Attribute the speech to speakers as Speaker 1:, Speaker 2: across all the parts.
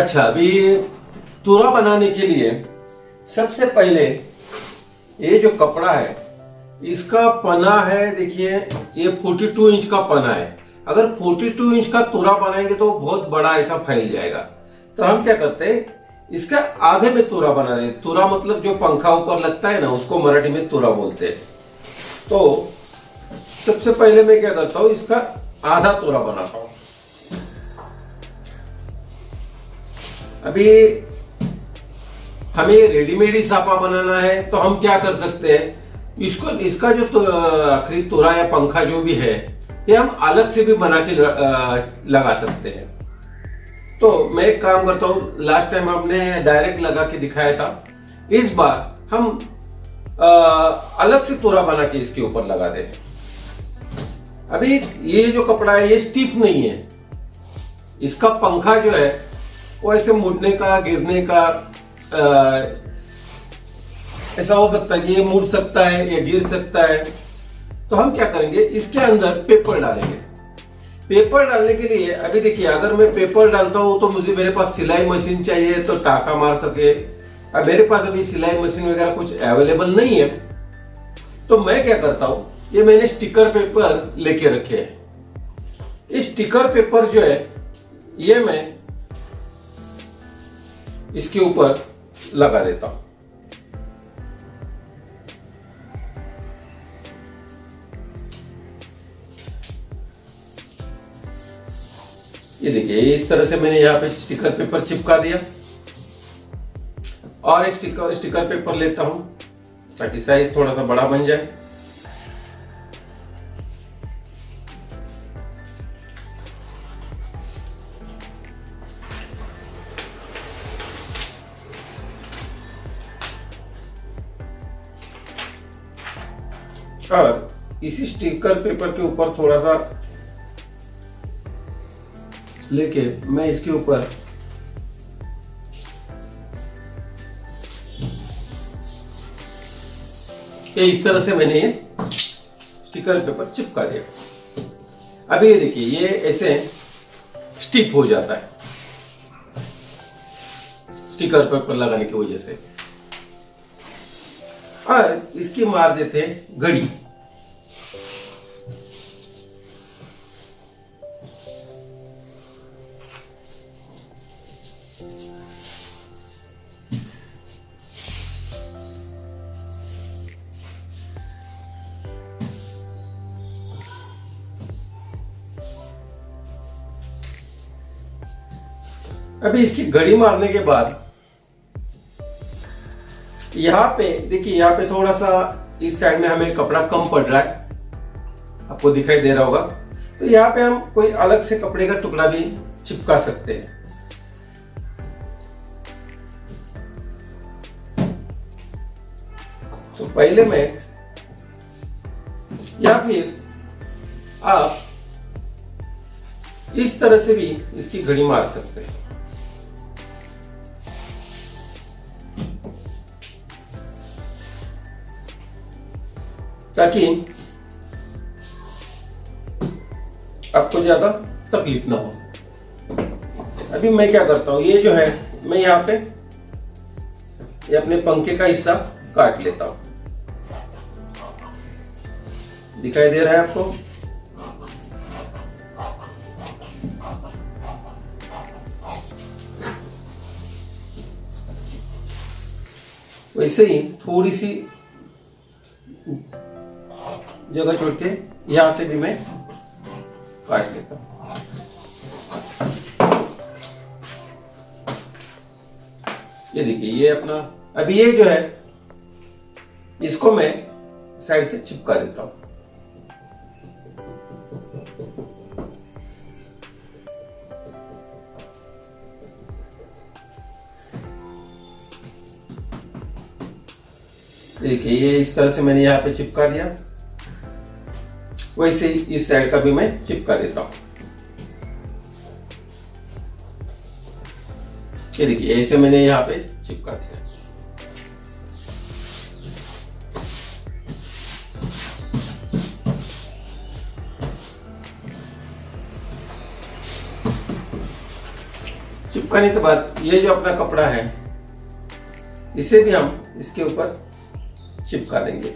Speaker 1: अच्छा, अभी तुरा बनाने के लिए सबसे पहले ये जो कपड़ा है इसका पना है, देखिए ये 42 इंच का पना है। अगर 42 इंच का तुरा बनाएंगे तो बहुत बड़ा ऐसा फैल जाएगा। तो हम क्या करते हैं, इसका आधे में तुरा बना दें। तुरा मतलब जो पंखा ऊपर लगता है ना, उसको मराठी में तुरा बोलते हैं। तो सबसे पहले मैं क्या करता हूं, इसका आधा तुरा बनाता हूं। अभी हमें रेडीमेड ही सापा बनाना है तो हम क्या कर सकते हैं, इसको इसका जो आखिरी तुरा या पंखा जो भी है ये हम अलग से भी बना के लगा सकते हैं। तो मैं एक काम करता हूं, लास्ट टाइम हमने डायरेक्ट लगा के दिखाया था, इस बार हम अलग से तुरा बना के इसके ऊपर लगा देते हैं। अभी ये जो कपड़ा है ये स्टिफ नहीं है, इसका पंखा जो है वो ऐसे मुड़ने का, गिरने का ऐसा हो सकता है कि ये मुड़ सकता है, ये गिर सकता है। तो हम क्या करेंगे, इसके अंदर पेपर डालेंगे। पेपर डालने के लिए अभी देखिए, अगर मैं पेपर डालता हूं तो मुझे मेरे पास सिलाई मशीन चाहिए तो टाका मार सके। अब मेरे पास अभी सिलाई मशीन वगैरह कुछ अवेलेबल नहीं है, तो मैं क्या करता हूं, ये मैंने स्टिकर पेपर लेके रखे हैं। ये स्टिकर पेपर जो है ये मैं इसके ऊपर लगा देता हूं। ये देखिए, इस तरह से मैंने यहां पे स्टिकर पेपर चिपका दिया। और एक स्टिकर पेपर लेता हूं ताकि साइज थोड़ा सा बड़ा बन जाए। और इसी स्टिकर पेपर के ऊपर थोड़ा सा लेके मैं इसके ऊपर इस तरह से मैंने ये स्टिकर पेपर चिपका दिया। अभी ये देखिए, ये ऐसे स्टिक हो जाता है स्टिकर पेपर लगाने की वजह से। और इसकी मार देते हैं घड़ी। अभी इसकी घड़ी मारने के बाद यहां पे देखिए, यहां पे थोड़ा सा इस साइड में हमें कपड़ा कम पड़ रहा है, आपको दिखाई दे रहा होगा। तो यहां पे हम कोई अलग से कपड़े का टुकड़ा भी चिपका सकते हैं। तो पहले मैं, या फिर आप इस तरह से भी इसकी घड़ी मार सकते हैं। ताकि आपको ज्यादा तकलीफ ना हो। अभी मैं क्या करता हूं, ये जो है मैं यहां पे ये अपने पंखे का हिस्सा काट लेता हूं। दिखाई दे रहा है आपको? वैसे ही थोड़ी सी जगह छोड़ के यहां से भी मैं काट लेता हूं। ये देखिए, ये अपना, अभी ये जो है इसको मैं साइड से चिपका देता हूं। देखिए, ये इस तरह से मैंने यहां पे चिपका दिया। वैसे ही इस साइड का भी मैं चिपका देता हूं। ये देखिए, ऐसे मैंने यहां पे चिपका दिया। चिपकाने के बाद ये जो अपना कपड़ा है इसे भी हम इसके ऊपर चिपका देंगे।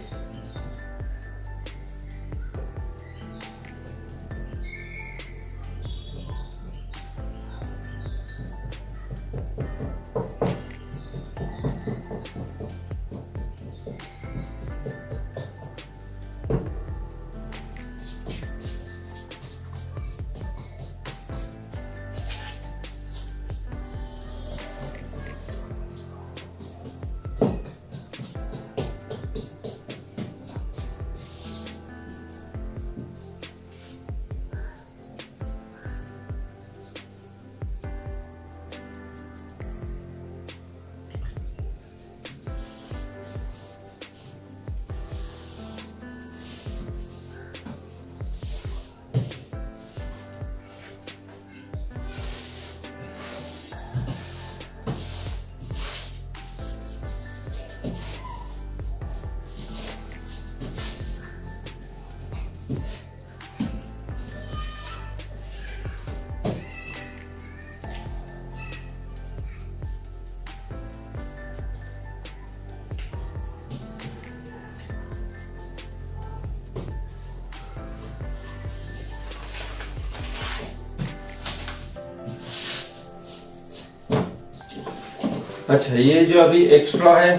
Speaker 1: अच्छा, ये जो अभी एक्स्ट्रा है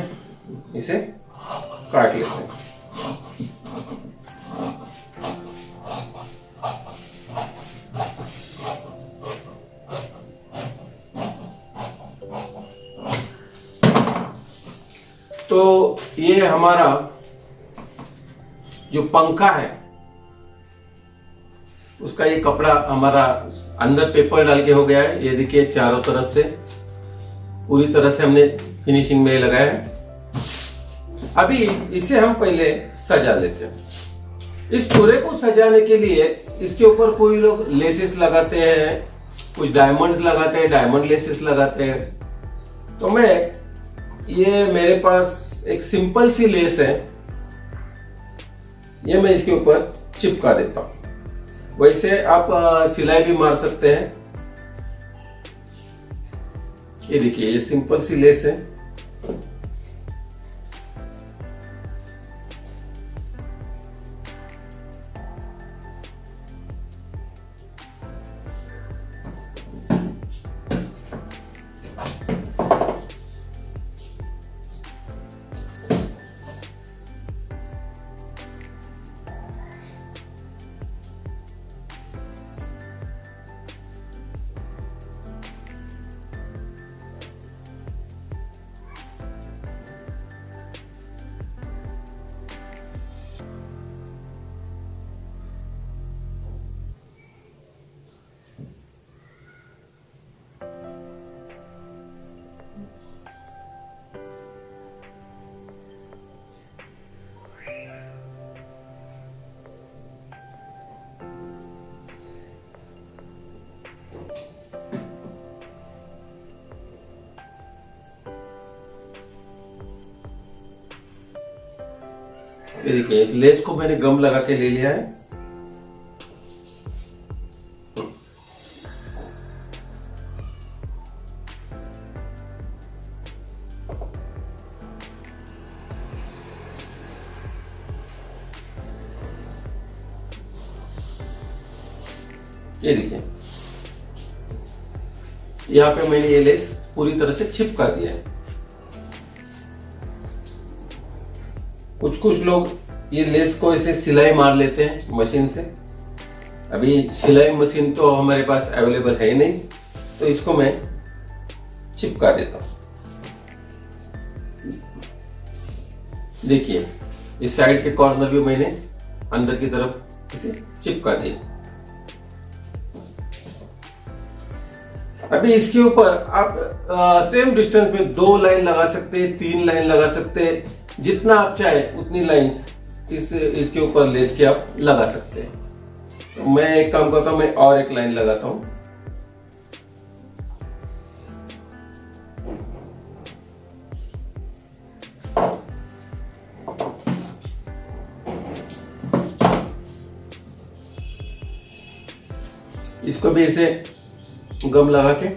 Speaker 1: इसे काट लेते हैं। तो ये हमारा जो पंखा है उसका ये कपड़ा हमारा अंदर पेपर डाल के हो गया है। ये देखिए चारों तरफ से पूरी तरह से हमने फिनिशिंग में लगाया है। अभी इसे हम पहले सजा लेते हैं। इस पूरे को सजाने के लिए इसके ऊपर कोई लोग लेसेस लगाते हैं, कुछ डायमंड्स लगाते हैं, डायमंड लेसेस लगाते हैं। तो ये मेरे पास एक सिंपल सी लेस है, ये मैं इसके ऊपर चिपका देता हूं। वैसे आप सिलाई भी मार सकते हैं। ये देखिए, ये सिंपल सी लेस है। ये देखिए, इस लेस को मैंने गम लगा के ले लिया है। ये देखिए, यहाँ पे मैंने ये लेस पूरी तरह से चिपका दिया है। कुछ लोग ये लेस को ऐसे सिलाई मार लेते हैं मशीन से। अभी सिलाई मशीन तो हमारे पास अवेलेबल है नहीं, तो इसको मैं चिपका देता हूं। देखिए, इस साइड के कॉर्नर भी मैंने अंदर की तरफ इसे चिपका दिया। अभी इसके ऊपर आप सेम डिस्टेंस में 2 लाइन लगा सकते हैं, 3 लाइन लगा सकते हैं। जितना आप चाहे उतनी लाइंस इसके ऊपर लेस के आप लगा सकते हैं। तो मैं एक काम करता हूं, मैं और एक लाइन लगाता हूं। इसको भी ऐसे गम लगा के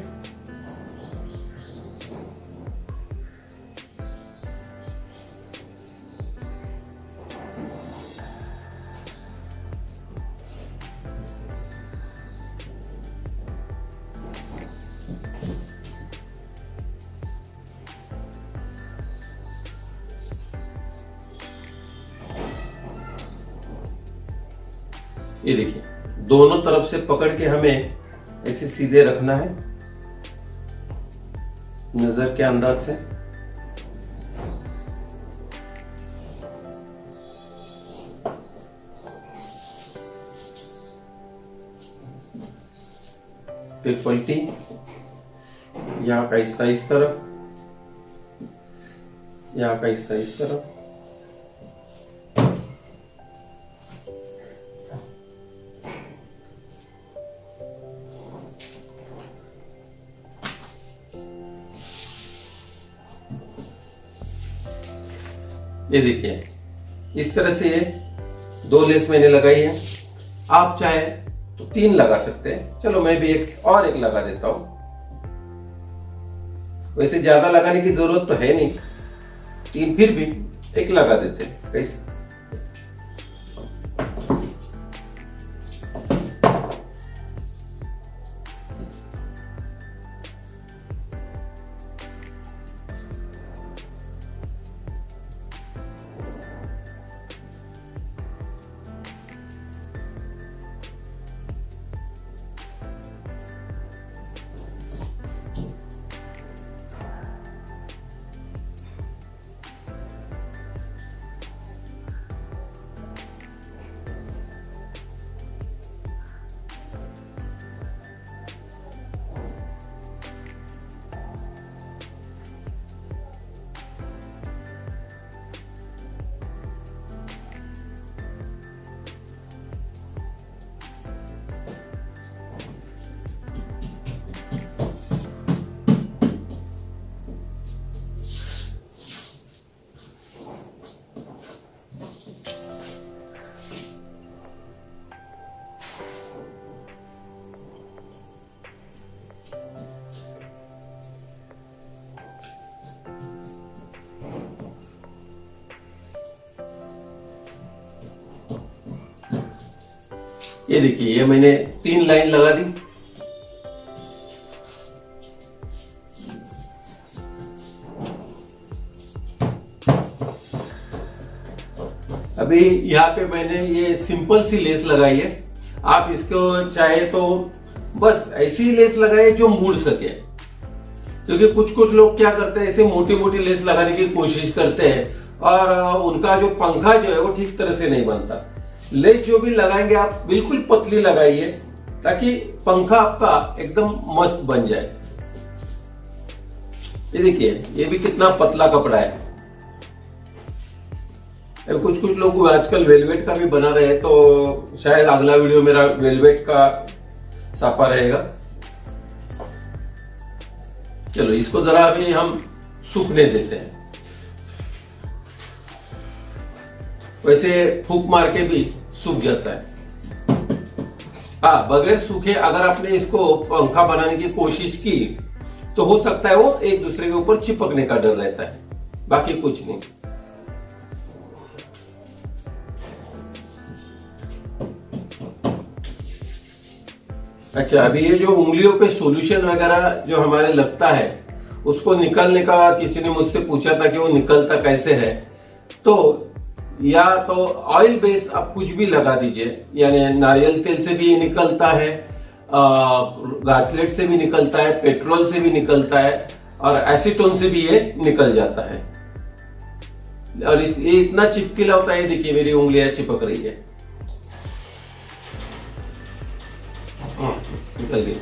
Speaker 1: ये देखिए, दोनों तरफ से पकड़ के हमें ऐसे सीधे रखना है, नजर के अंदाज से। फिर पलटी, यहाँ का हिस्सा इस तरफ, यहाँ का हिस्सा इस तरफ। ये देखिए, इस तरह से ये 2 लेस मैंने लगाई है। आप चाहे तो 3 लगा सकते हैं। चलो मैं भी एक लगा देता हूं। वैसे ज्यादा लगाने की जरूरत तो है नहीं, 3 फिर भी 1 लगा देते हैं। कैसे? ये देखिए, ये मैंने 3 लाइन लगा दी। अभी यहाँ पे मैंने ये सिंपल सी लेस लगाई है। आप इसको चाहे तो बस ऐसी लेस लगाए जो मुड़ सके, क्योंकि कुछ कुछ लोग क्या करते हैं, ऐसे मोटी मोटी लेस लगाने की कोशिश करते हैं और उनका जो पंखा जो है वो ठीक तरह से नहीं बनता। लेस जो भी लगाएंगे आप बिल्कुल पतली लगाइए, ताकि पंखा आपका एकदम मस्त बन जाए। ये देखिए, ये भी कितना पतला कपड़ा है। कुछ कुछ लोग आजकल वेलवेट का भी बना रहे हैं, तो शायद अगला वीडियो मेरा वेलवेट का साफा रहेगा। चलो इसको जरा अभी हम सूखने देते हैं। वैसे फूंक मार के भी सूख जाता है। हाँ, बगैर सूखे अगर आपने इसको पंखा बनाने की कोशिश की तो हो सकता है वो एक दूसरे के ऊपर चिपकने का डर रहता है, बाकी कुछ नहीं। अच्छा, अभी ये जो उंगलियों पे सॉल्यूशन वगैरह जो हमारे लगता है, उसको निकालने का किसी ने मुझसे पूछा था कि वो निकलता कैसे है। तो या तो ऑयल बेस आप कुछ भी लगा दीजिए, यानी नारियल तेल से भी ये निकलता है, घासलेट से भी निकलता है, पेट्रोल से भी निकलता है, और एसीटोन से भी ये निकल जाता है। और ये इतना चिपकीला होता है। देखिए मेरी उंगलियां चिपक रही है, निकल गई।